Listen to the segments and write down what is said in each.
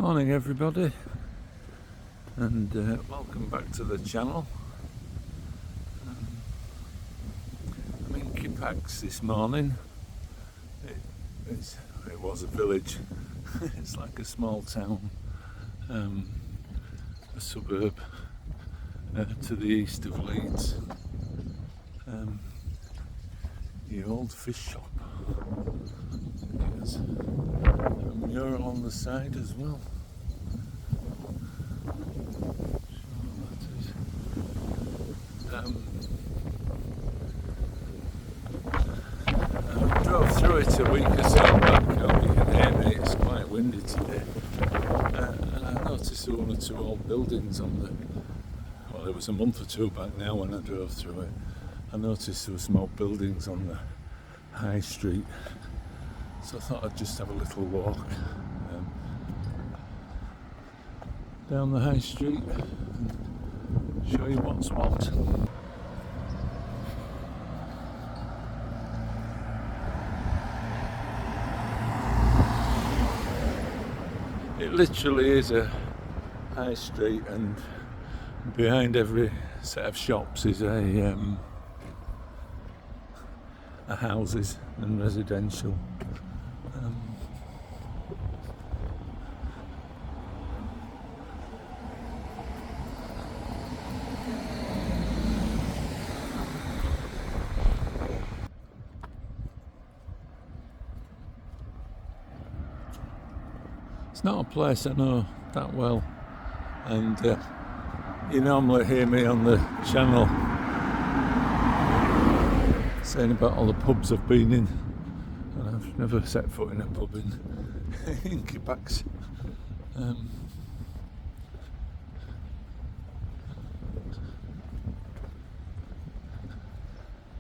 Morning everybody, and welcome back to the channel. I'm in Kippax this morning. It was a village. It's like a small town, a suburb to the east of Leeds. The old fish shop. There's a mural on the side as well. I drove through it a week or so back. I hope you can hear me. It's quite windy today. And I noticed there were one or two old buildings on the... Well, it was a month or two back now when I drove through it. I noticed there were some old buildings on the high street. So I thought I'd just have a little walk down the high street and show you what's what. It literally is a high street, and behind every set of shops is a houses and residential. It's not a place I know that well, and you normally hear me on the channel saying about all the pubs I've been in, and I've never set foot in a pub in Kippax.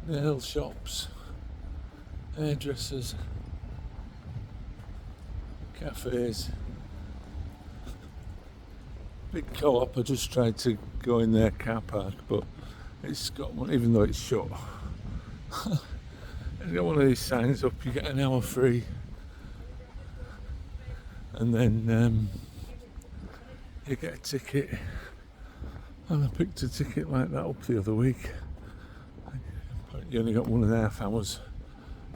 Nail shops, hairdressers, cafes. Big co-op. I just tried to go in their car park, but it's got one, even though it's shut. It's got one of these signs up, you get an hour free, and then you get a ticket. And I picked a ticket like that up the other week. You only got 1.5 hours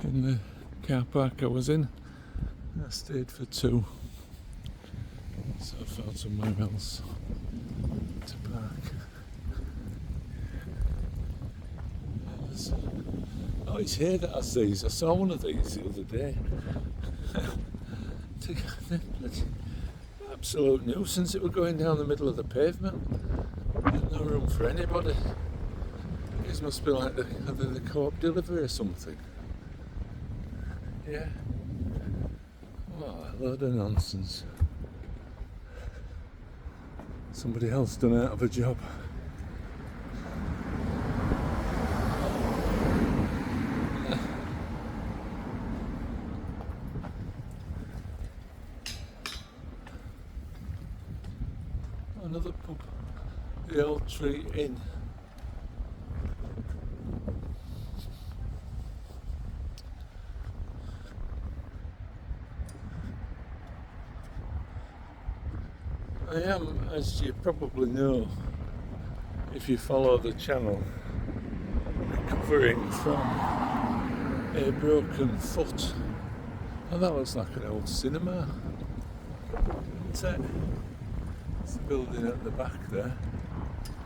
in the car park I was in. I stayed for 2, so I found somewhere else to park. Oh, it's here that I see. I saw one of these the other day. Absolute nuisance. It was going down the middle of the pavement. There's no room for anybody. These must be like the co-op delivery or something. Yeah. Oh, a load of nonsense. Somebody else done out of a job. Another pub, the Old Tree Inn. I am, as you probably know, if you follow the channel, recovering from a broken foot. Oh, that looks like an old cinema, isn't it? It's a building at the back there.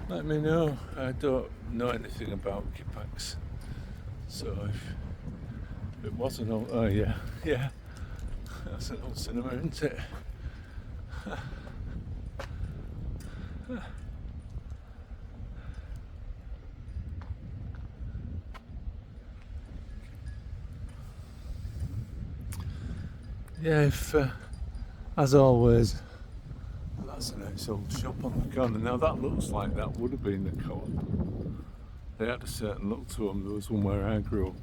Let me know. I don't know anything about Kippax, so if it was an old... Oh yeah, that's an old cinema, isn't it? Yeah, if as always, that's a nice old shop on the corner. Now that looks like that would have been the co-op. They had a certain look to them. There was one where I grew up.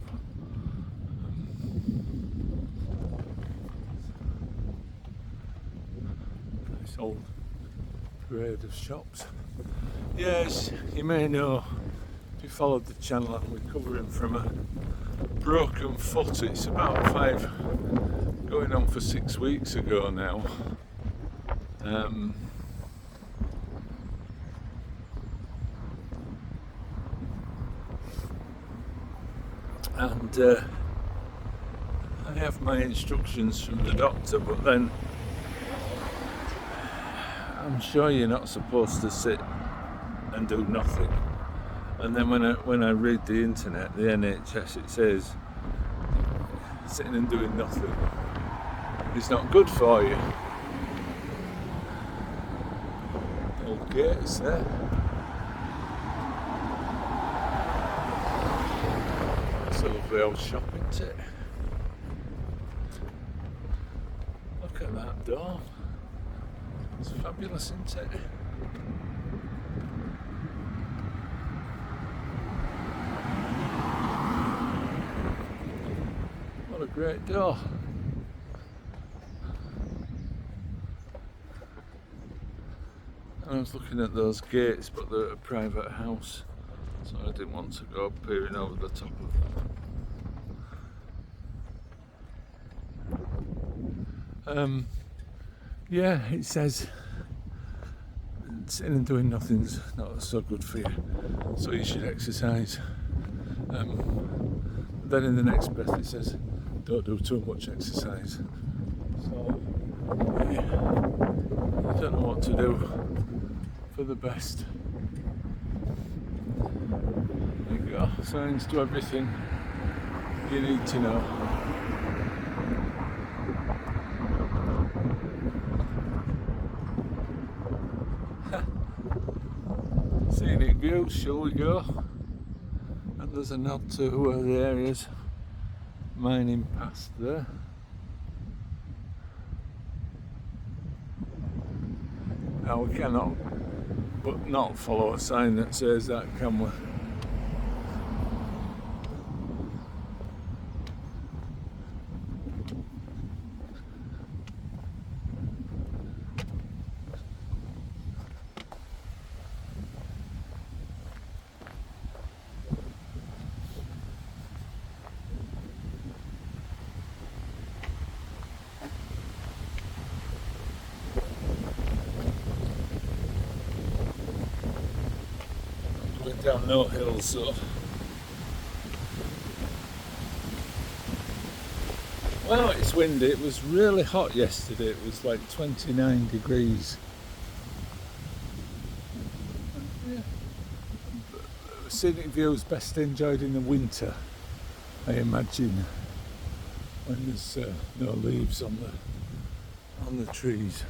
Nice old parade of shops. Yes, you may know, if you followed the channel, I'm recovering from a broken foot. It's about 5, going on for 6 weeks ago now. Um, and I have my instructions from the doctor, but then I'm sure you're not supposed to sit and do nothing. And then when I read the internet, the NHS, it says sitting and doing nothing is not good for you. Old gates there. It's a lovely old shop, isn't it? Look at that door. It's fabulous, isn't it? What a great door. I was looking at those gates, but they're a private house, so I didn't want to go peering over the top of them. Yeah, it says sitting and doing nothing's not so good for you, so you should exercise. Then in the next breath it says don't do too much exercise. So yeah, I don't know what to do for the best. There you go, signs to everything you need to know. Scenic views, shall we go? And there's a nod to the areas mining past there. Now we cannot but not follow a sign that says that, can we? Down no hills, so well, it's windy. It was really hot yesterday. It was like 29 degrees. Yeah. Scenic views best enjoyed in the winter, I imagine, when there's no leaves on the trees.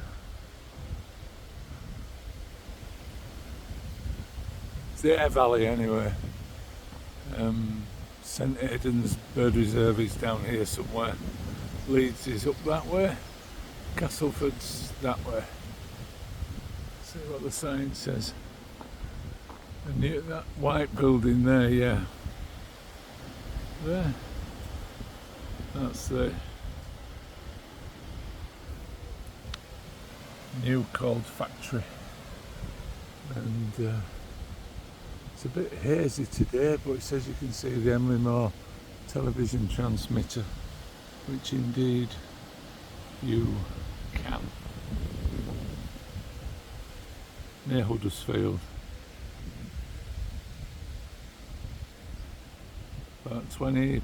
It's the Aire Valley anyway. St Aidan's Bird Reserve is down here somewhere. Leeds is up that way. Castleford's that way. See what the sign says. And near that white building there, yeah. There. That's the new cold factory. And it's a bit hazy today, but it says you can see the Emily Moore television transmitter, which indeed you can. Near Huddersfield. About 20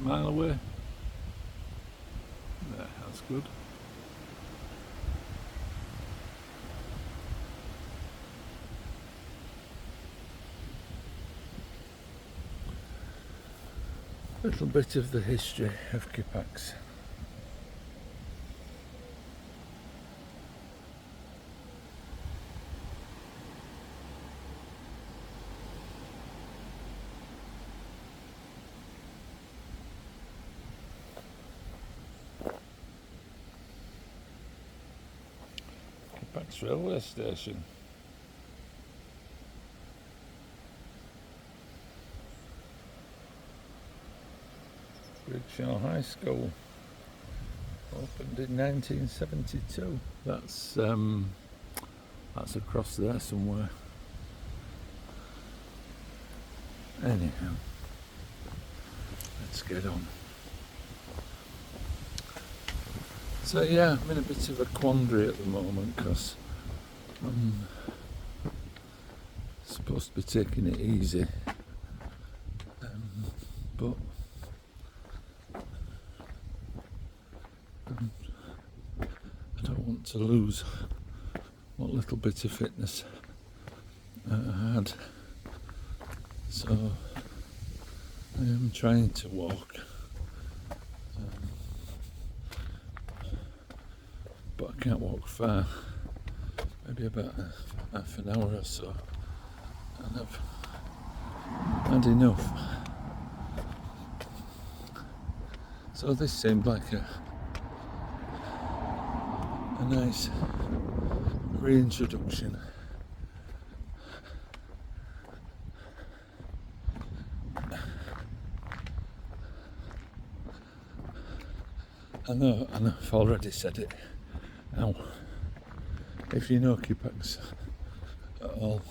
mile away. There, that's good. Little bit of the history of Kippax. Kippax railway station. Rickshaw High School, opened in 1972. That's across there somewhere. Anyhow, let's get on. So yeah, I'm in a bit of a quandary at the moment because I'm supposed to be taking it easy, but I don't want to lose what little bit of fitness I had, so I am trying to walk, but I can't walk far, maybe about half an hour or so, and I've had enough. So this seemed like a nice reintroduction. I know I've already said it. Now, if you know Kippax at all,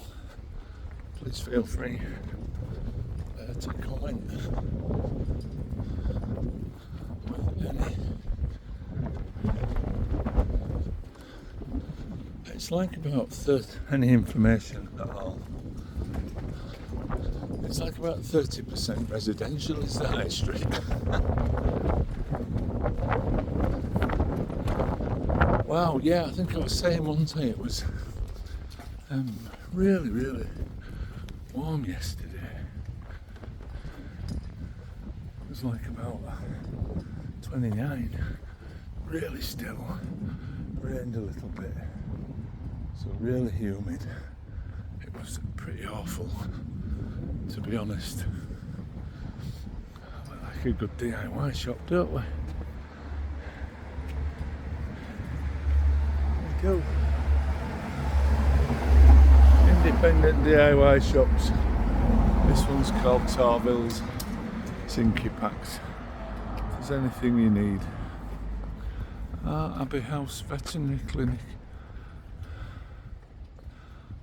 please feel free to comment with any. It's like about any information at all. It's like about 30% residential is the high street. Wow, yeah, I think I was saying one day it was really, really warm yesterday. It was like about 29, really still, rained a little bit, so really humid. It was pretty awful, to be honest. We like a good DIY shop, don't we? There we go. Independent DIY shops. This one's called Torville's. It's in Kippax. If there's anything you need. Abbey House Veterinary Clinic.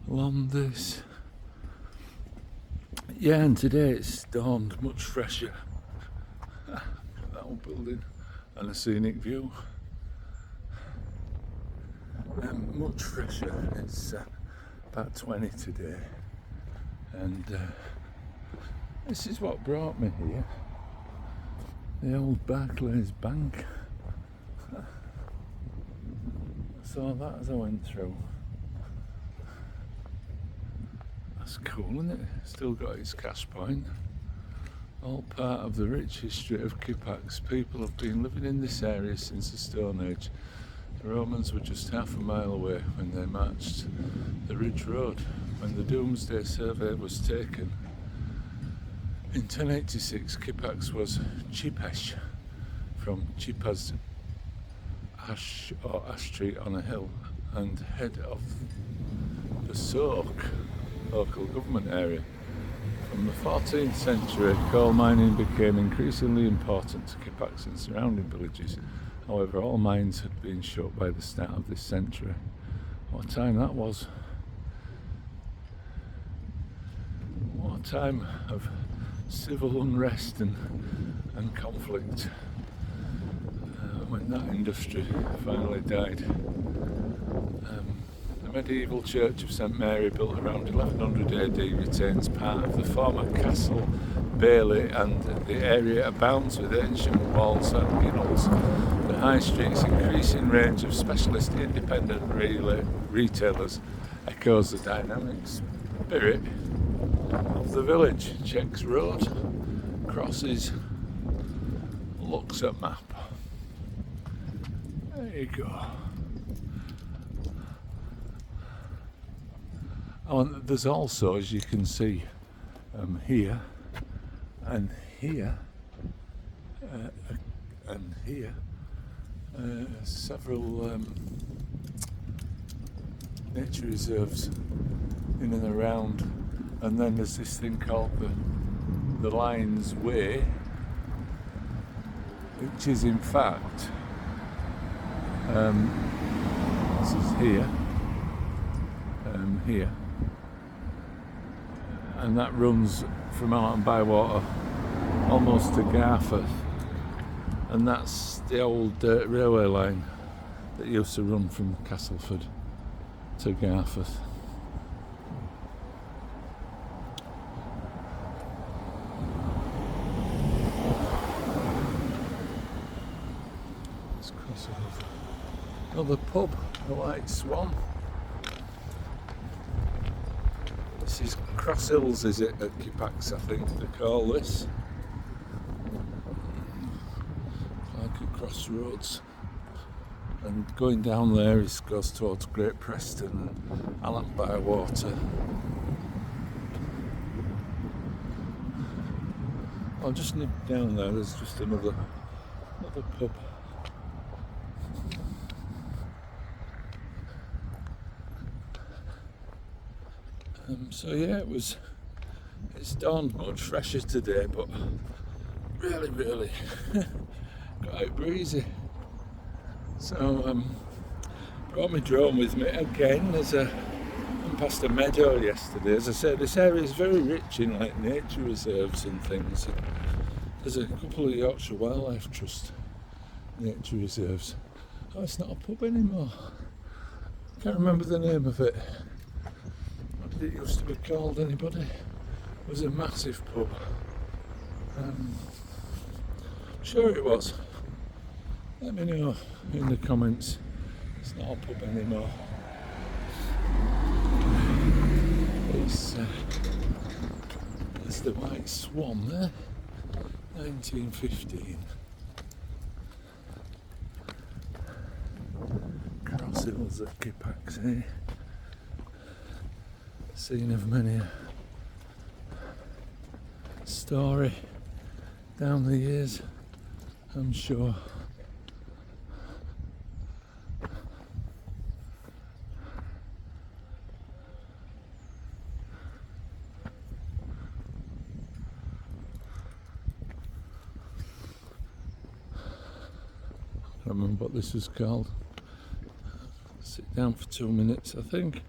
Londis. Yeah, and today it's dawned much fresher. That old building and a scenic view. Much fresher. It's about 20 today, and this is what brought me here. The old Barclays Bank. I saw that as I went through. That's cool, isn't it? Still got its cash point. All part of the rich history of Kippax. People have been living in this area since the Stone Age. The Romans were just half a mile away when they marched the Ridge Road. When the Domesday Survey was taken in 1086, Kippax was Chipesh, from Chipas ash or ash tree on a hill, and head of the Soak local government area. From the 14th century, coal mining became increasingly important to Kippax and surrounding villages. However, all mines had been shut by the start of this century. What a time that was. What a time of civil unrest and conflict when that industry finally died. The medieval church of St Mary, built around 1100 AD, retains part of the former castle bailey, and the area abounds with ancient walls and ginnels. The high street's increasing range of specialist independent retailers echoes the dynamic spirit of the village. Checks road, crosses, looks at map. There you go. Oh, and there's also, as you can see, here and here and here, several nature reserves in and around, and then there's this thing called the Lions Way, which is in fact this is here, here, and that runs from out by water almost to Garforth, and that's the old railway line. that used to run from Castleford to Garforth. Let's cross over. Another pub, the White Swan. This is Cross Hills, is it, at Kippax, I think they call this. Like a crossroads. And going down there goes towards Great Preston and Allen by Water. I'll just nip down there, there's just another pub. So yeah, it's dawned much fresher today, but really quite breezy. So brought my drone with me again. I'm past a meadow yesterday. As I said, this area is very rich in like nature reserves and things. There's a couple of Yorkshire Wildlife Trust nature reserves. Oh, it's not a pub anymore. Can't remember the name of it. What did it used to be called, anybody? It was a massive pub. Sure it was. Let me know in the comments. It's not a pub anymore. There's the White Swan there, 1915. Cross Hills at Kippax, eh? Scene of many a story down the years, I'm sure. I don't remember what this was called. Sit down for 2 minutes, I think.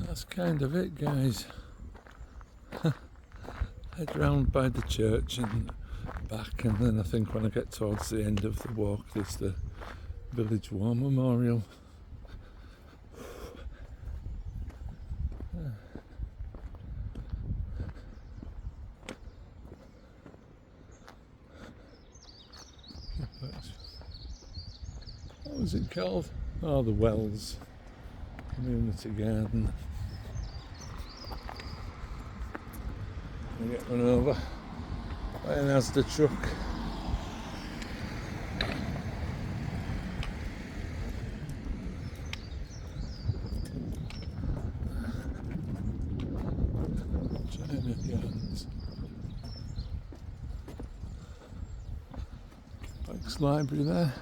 That's kind of it, guys. Head round by the church and back, and then I think when I get towards the end of the walk there's the Village War Memorial. What was it called? Oh, the Wells Community Garden. We get run over by an Asda truck. China Gardens. Kippax Library there.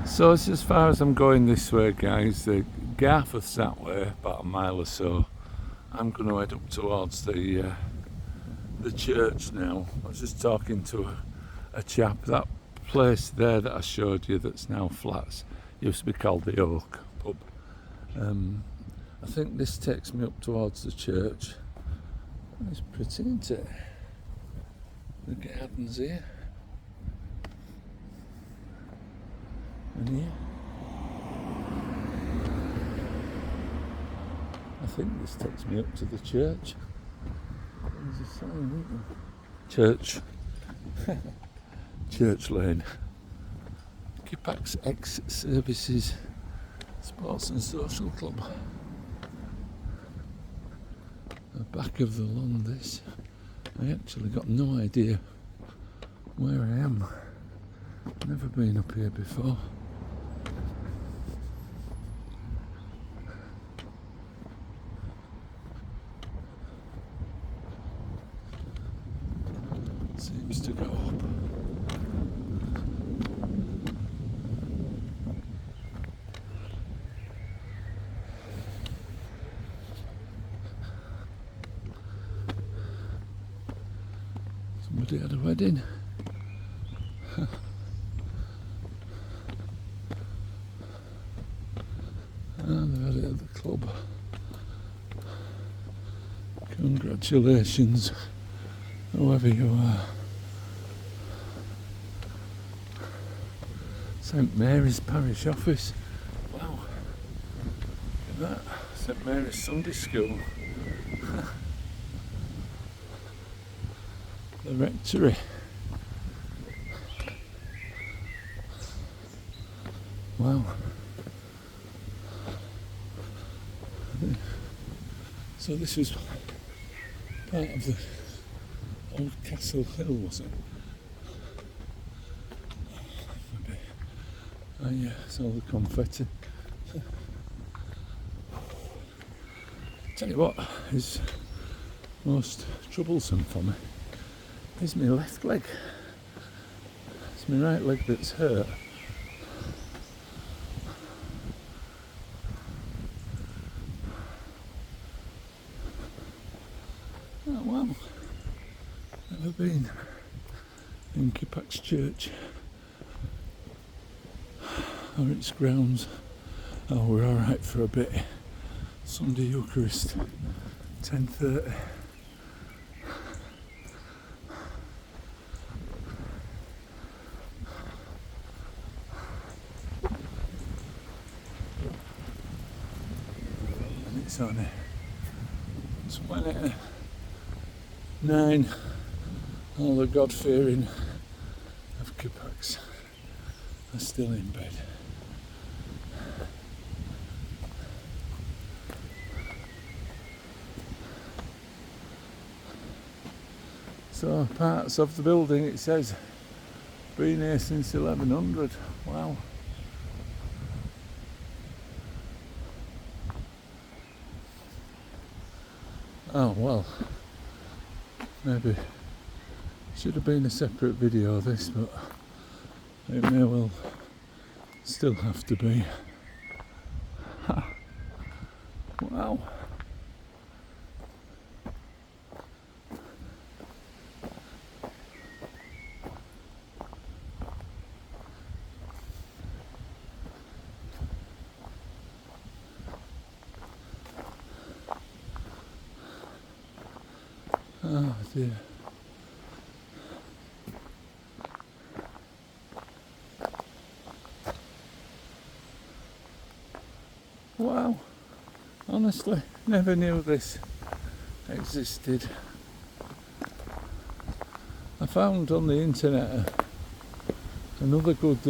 So it's as far as I'm going this way, guys. The Garforth's that way, about a mile or so. I'm going to head up towards the church now. I was just talking to a chap. That place there that I showed you that's now flats used to be called the Oak Pub. I think this takes me up towards the church. It's pretty, isn't it? The gardens here. And here, I think this takes me up to the church. There's a sign, isn't there? Church. Church Lane. Kippax Ex-Services Sports and Social Club. The back of the lawn, this. I actually got no idea where I am. Never been up here before. Seems to go up. Somebody had a wedding. And they've had it at the club. Congratulations, whoever you are. St Mary's Parish Office. Wow. Look at that. St Mary's Sunday School. The rectory. Wow. So this was part of the old Castle Hill, was it? Maybe. Oh yeah, it's all the confetti. Tell you what is most troublesome for me is my left leg. It's my right leg that's hurt. Oh wow, never been in Kippax Church or its grounds. Oh, we're alright for a bit. Sunday Eucharist, 10:30. And it's on 9. All the God-fearing of Kippax are still in bed. So parts of the building, it says, been here since 1100. Wow. Oh well, maybe should have been a separate video of this, but it may well still have to be. Ha. Wow. Oh dear. Wow, honestly, never knew this existed. I found on the internet another good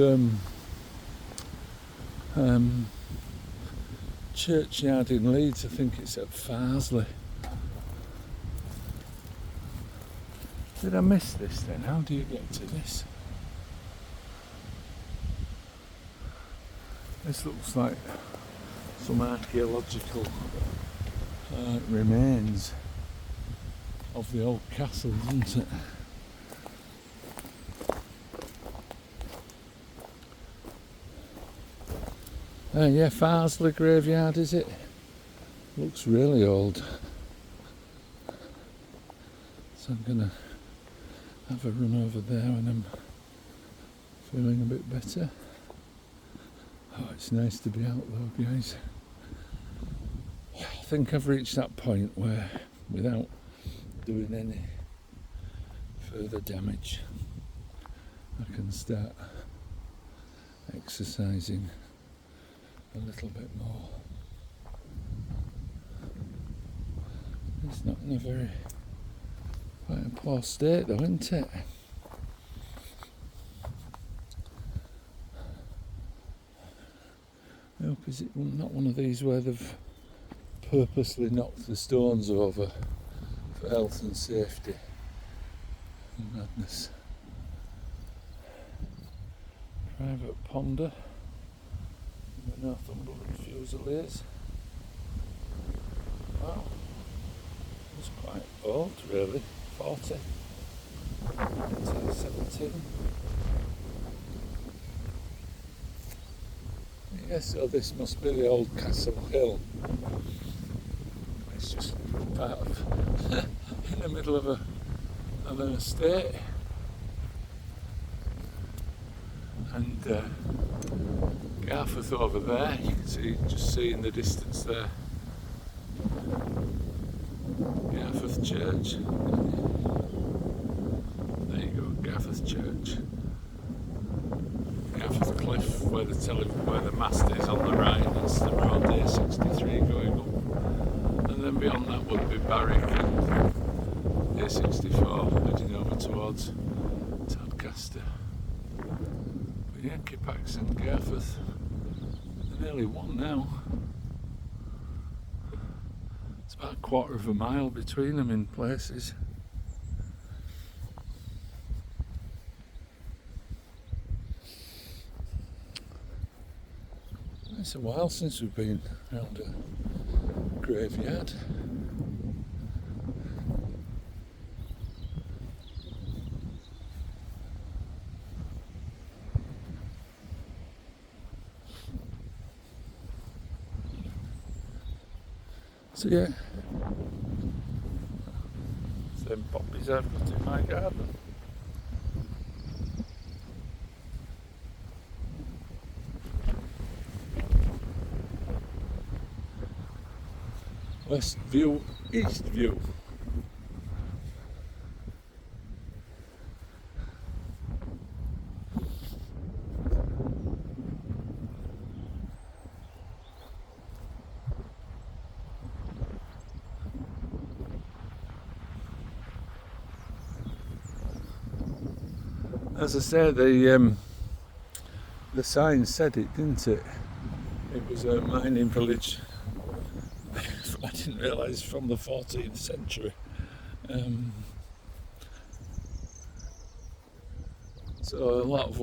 churchyard in Leeds. I think it's at Farsley. Did I miss this then? How do you get to this? This looks like some archaeological remains of the old castle, doesn't it? Yeah, Farsley graveyard, is it? Looks really old. So I'm gonna have a run over there when I'm feeling a bit better. Oh, it's nice to be out though, guys. I think I've reached that point where, without doing any further damage, I can start exercising a little bit more. It's not in a very quite a poor state though, isn't it? I hope is it not one of these where they've purposely knocked the stones over for health and safety. Madness. Private ponder. Northumberland Fusiliers. Wow. It's quite old really. 40. 17. Yes, so this must be the old Castle Hill. It's just part of in the middle of an estate. And Garforth over there, you can see in the distance there, Garforth Church. There you go, Garforth Church. Garforth Cliff, where the mast is on the right, that's the road Aire 63 going up. And then beyond that would be Barwick and Aire 64 heading over towards Tadcaster. But yeah, Kippax and Garforth, they're nearly one now. It's about a quarter of a mile between them in places. It's a while since we've been around a graveyard. So yeah, same poppies I've got in my garden. West view, east view. As I say, the sign said it, didn't it? It was a mining village. I didn't realise from the 14th century. So a lot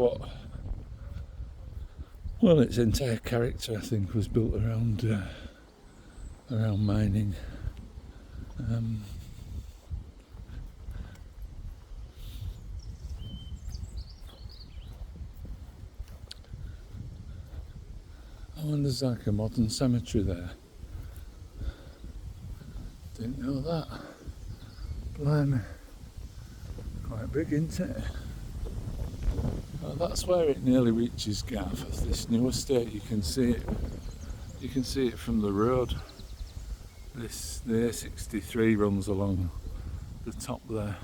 of its entire character, I think, was built around mining. I wonder, there's like a modern cemetery there. Didn't know that. Blimey. Quite big, isn't it? Oh, that's where it nearly reaches Garforth, this new estate. You can see it from the road. The Aire 63 runs along the top there.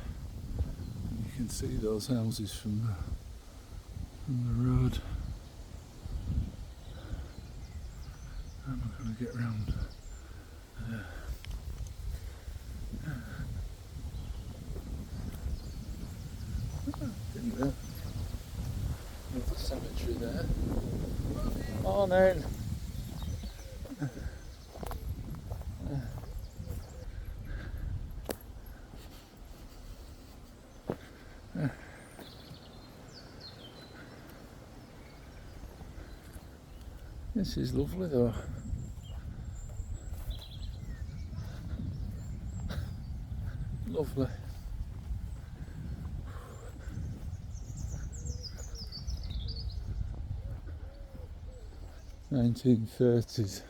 You can see those houses from the road. How am I going to get round there? Didn't know. There's a cemetery there. Morning. This is lovely though. Lovely. (1930s).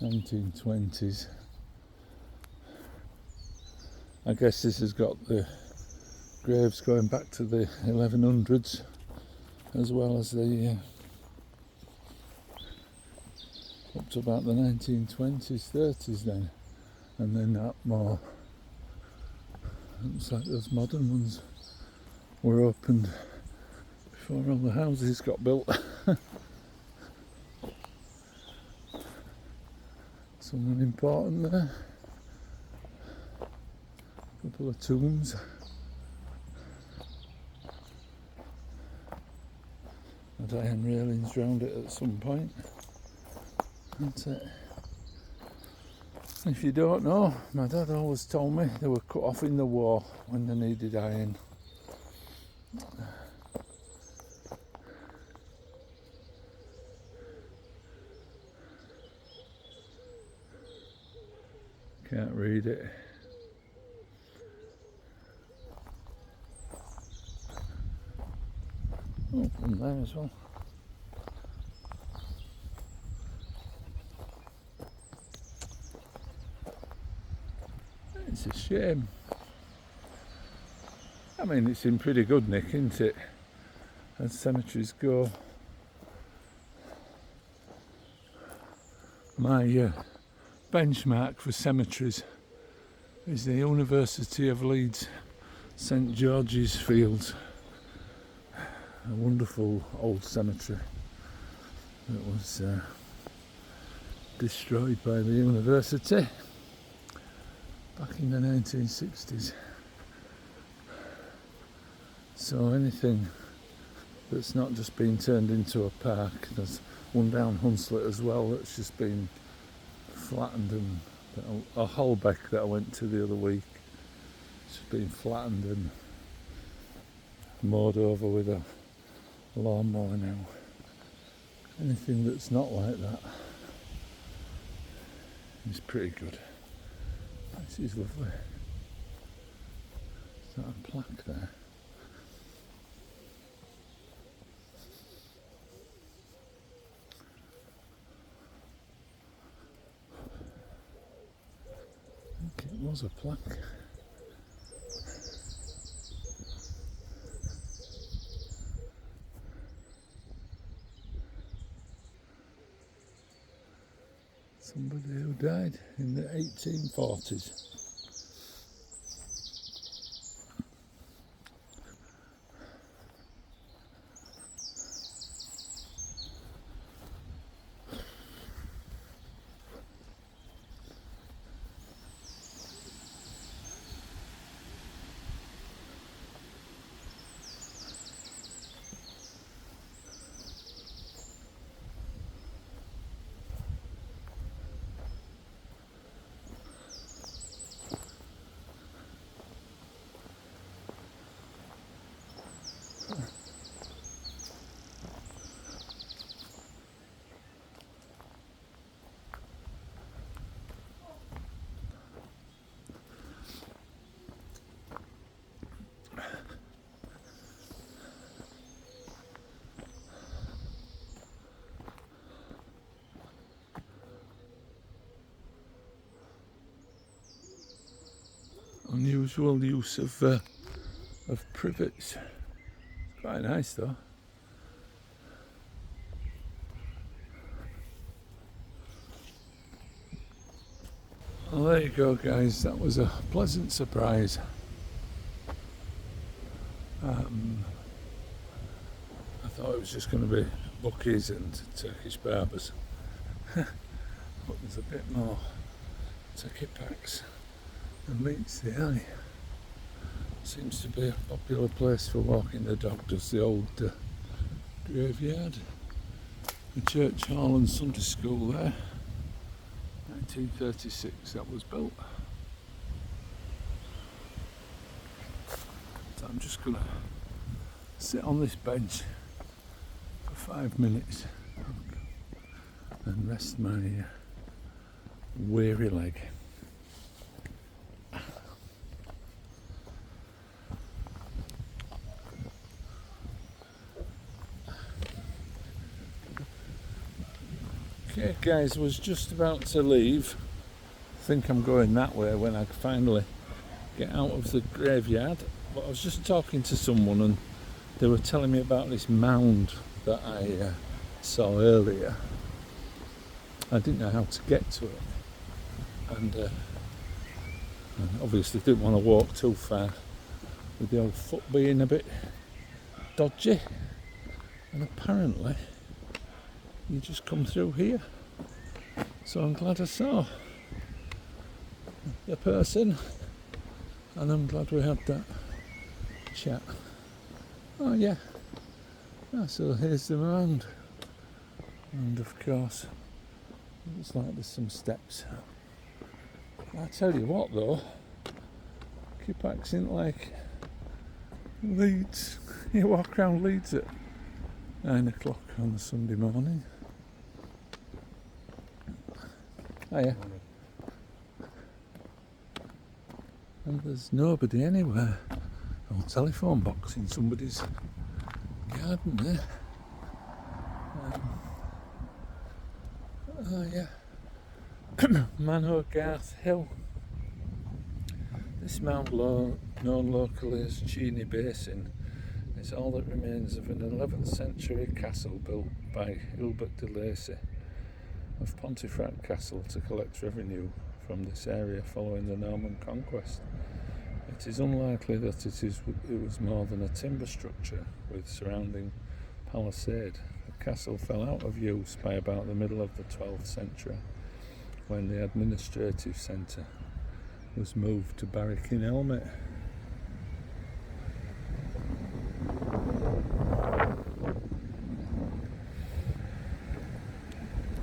(1920s). I guess this has got the graves going back to the 1100s, as well as the up to about the 1920s, 30s then, and then that more. Looks like those modern ones were opened before all the houses got built. Someone important there. Couple of tombs. And iron railings round it at some point. That's it. If you don't know, my dad always told me they were cut off in the war when they needed iron. Can't read it. Oh, and there as well. It's a shame. I mean, it's in pretty good nick, isn't it? As cemeteries go. My benchmark for cemeteries is the University of Leeds St George's Fields. A wonderful old cemetery that was destroyed by the university back in the 1960s. So anything that's not just been turned into a park, there's one down Hunslet as well that's just been flattened, and a Holbeck that I went to the other week, it's just been flattened and mowed over with a lawnmower now. Anything that's not like that is pretty good. This is lovely. Is that a plaque there? I think it was a plaque. Somebody who died in the 1840s. Unusual use of privets. Quite nice though. Well, there you go, guys. That was a pleasant surprise. I thought it was just going to be bookies and Turkish barbers, but there's a bit more to Kippax and meets the eye. Seems to be a popular place for walking the dog. Does the old graveyard, the church hall and Sunday school there. 1936 that was built. So I'm just gonna sit on this bench for 5 minutes and rest my weary leg. Okay guys, was just about to leave. I think I'm going that way when I finally get out of the graveyard. But I was just talking to someone and they were telling me about this mound that I saw earlier. I didn't know how to get to it, and obviously didn't want to walk too far with the old foot being a bit dodgy, and apparently you just come through here. So I'm glad I saw the person, and I'm glad we had that chat. Oh yeah, so here's the mound, and of course looks like there's some steps. I tell you what though, Kippax isn't like Leeds. You walk around Leeds at 9 o'clock on a Sunday morning. Oh yeah. And there's nobody anywhere. Old telephone box in somebody's garden there. Oh yeah. Manorgarth Hill. This mound, known locally as Scenic Basin, is all that remains of an 11th century castle built by Gilbert de Lacy of Pontefract Castle to collect revenue from this area following the Norman conquest. It is unlikely that it was more than a timber structure with surrounding palisade. The castle fell out of use by about the middle of the 12th century, when the administrative centre was moved to Barrick-in-Helmet.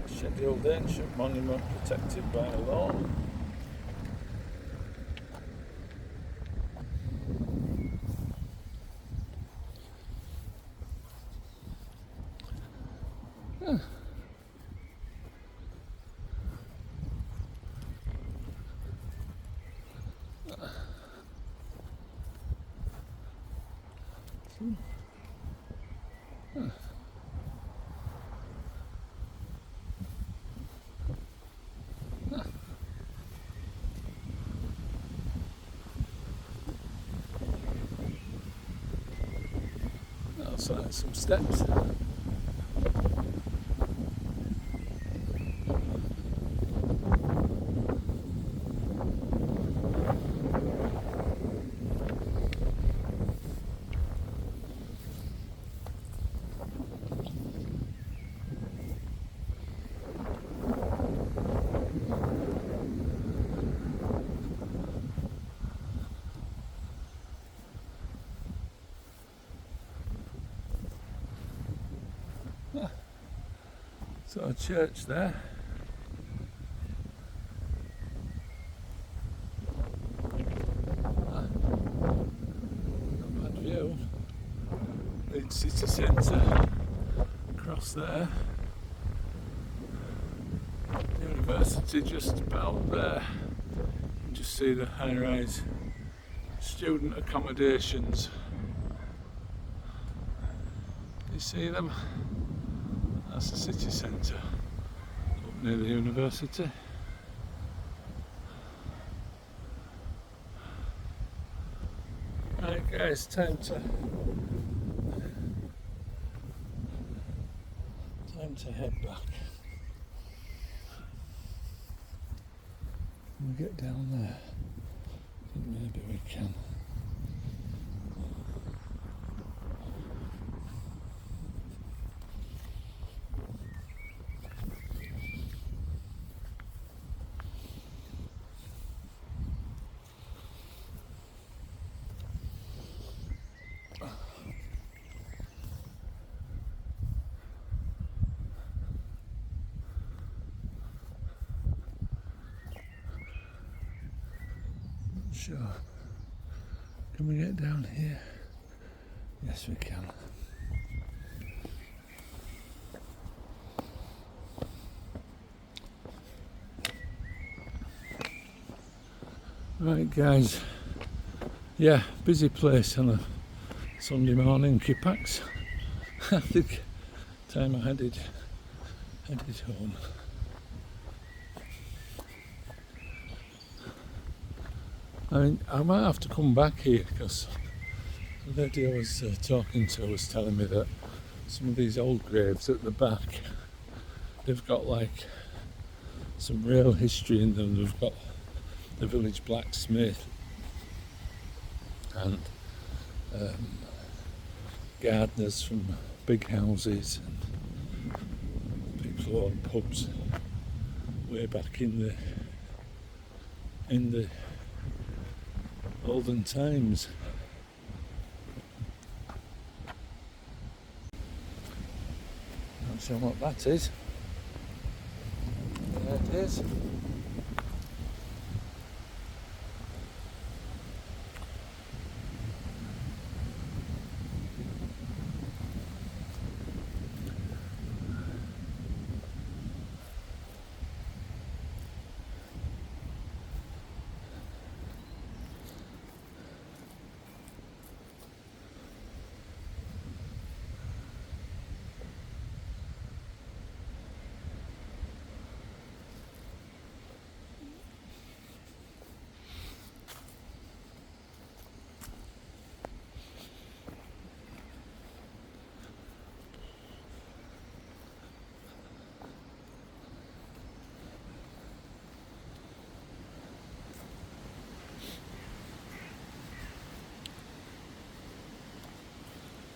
Scheduled ancient monument protected by a law. Outside some steps. So a church there. Not bad view. Leeds city centre. Across there. University just about there. You can just see the high-rise student accommodations. You see them? That's the city centre up near the university. Right guys, time to head back. Can we get down there? I think maybe we can. Sure. Can we get down here? Yes, we can. Right, guys. Yeah, busy place on a Sunday morning, Kippax. I think time I headed home. I mean, I might have to come back here because the lady I was talking to was telling me that some of these old graves at the back, they've got like some real history in them. They've got the village blacksmith and gardeners from big houses and people who own pubs way back in the olden times. Not sure what that is. There it is.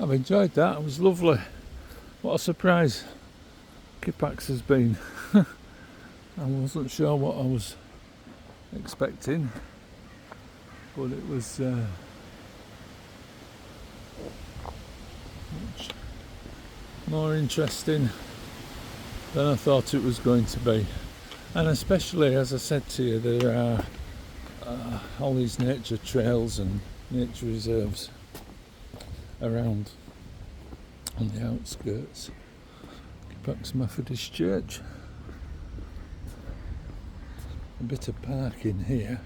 I've enjoyed that. It was lovely. What a surprise Kippax has been. I wasn't sure what I was expecting, but it was much more interesting than I thought it was going to be. And especially, as I said to you, there are all these nature trails and nature reserves around on the outskirts. Kippax Methodist Church. A bit of parking here,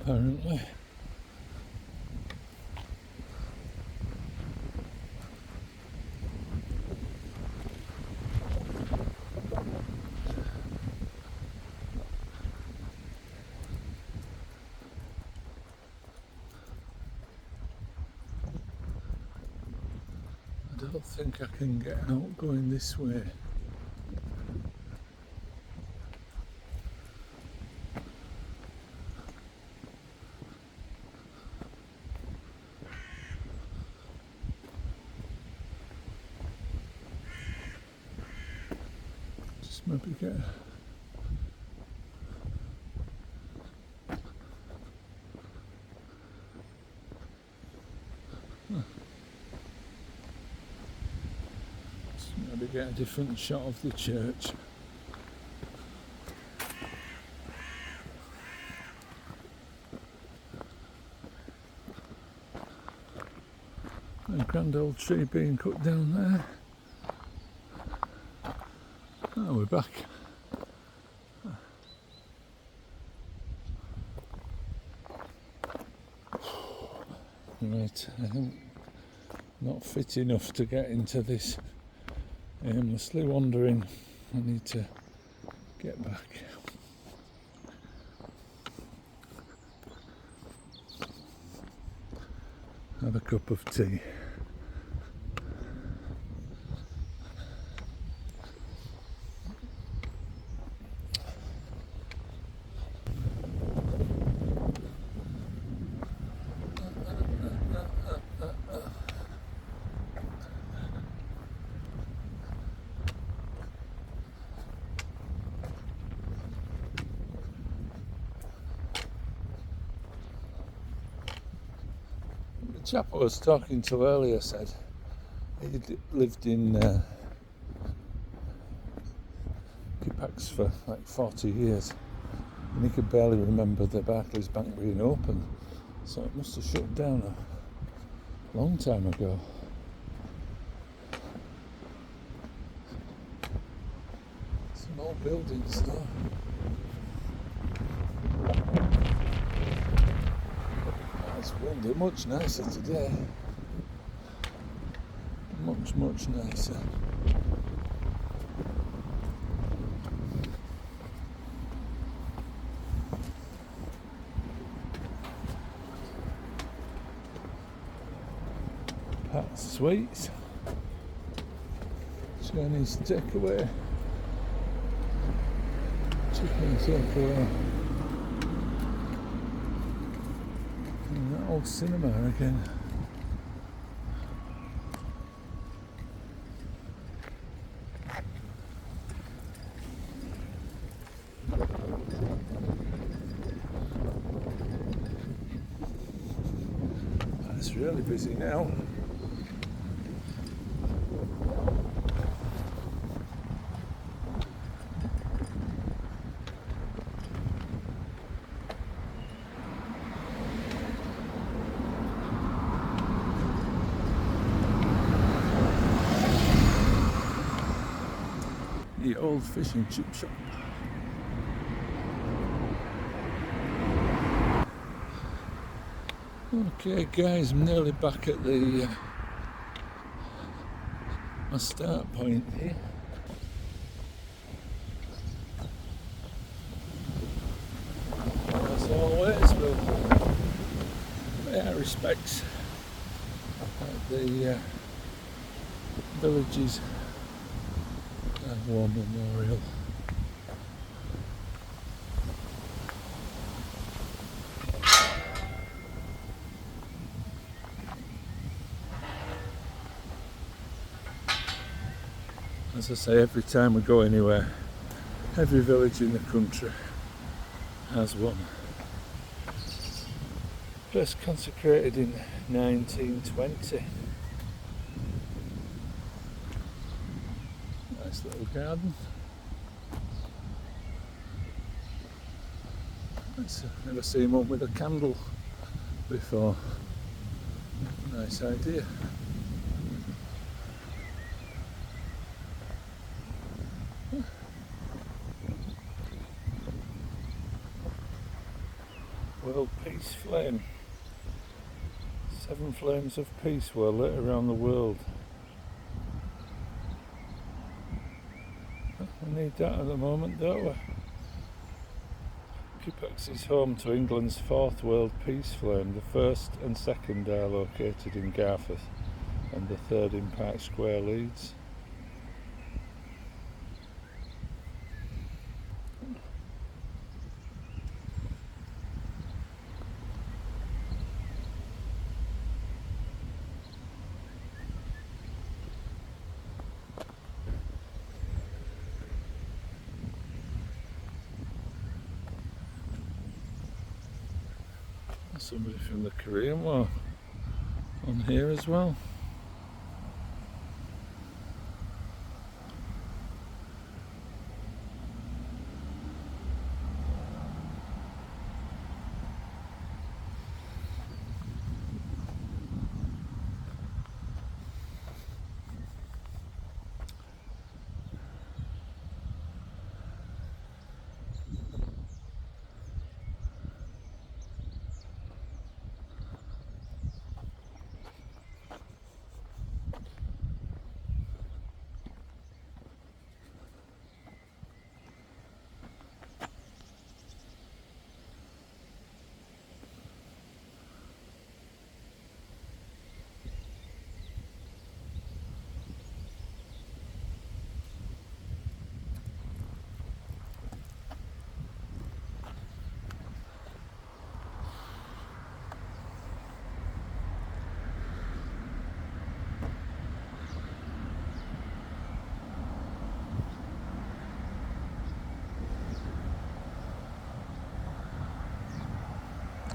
apparently. I don't think I can get out going this way. Just maybe get maybe get a different shot of the church. A grand old tree being cut down there. Oh, we're back. Right, I think not fit enough to get into this aimlessly wandering. I need to get back. Have a cup of tea. The chap I was talking to earlier said he'd lived in Kippax for like 40 years and he could barely remember the Barclays Bank being open, so it must have shut down a long time ago. Some old buildings though. It's windy, much nicer today. Much nicer. Pat's Sweets. Chinese takeaway. Chicken takeaway. Old cinema again. It's really busy now. The old fish and chip shop. Okay guys, I'm nearly back at the my start point here. As always, we'll pay our respects at the village's War Memorial. As I say, every time we go anywhere, every village in the country has one. First consecrated in 1920. Nice little garden. I've never seen one with a candle before. Nice idea. World Peace Flame. 7 flames of peace were lit around the world. We need that at the moment, don't we? Kippax is home to England's 4th World Peace Flame. The 1st and 2nd are located in Garforth and the 3rd in Park Square, Leeds. Somebody from the Korean War on here as well.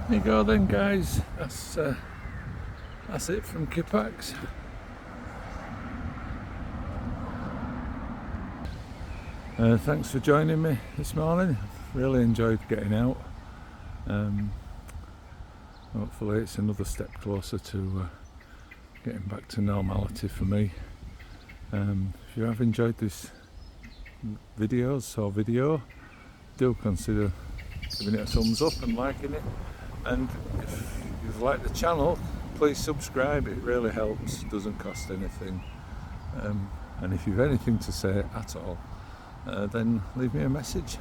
There you go then, guys. That's it from Kippax. Thanks for joining me this morning. Really enjoyed getting out. Hopefully it's another step closer to getting back to normality for me. If you have enjoyed this video, do consider giving it a thumbs up and liking it. And if you've liked the channel, please subscribe. It really helps, doesn't cost anything. And if you've anything to say at all, then leave me a message.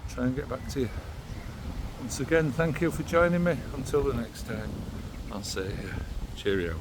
Try and get back to you. Once again, thank you for joining me. Until the next time, I'll say cheerio.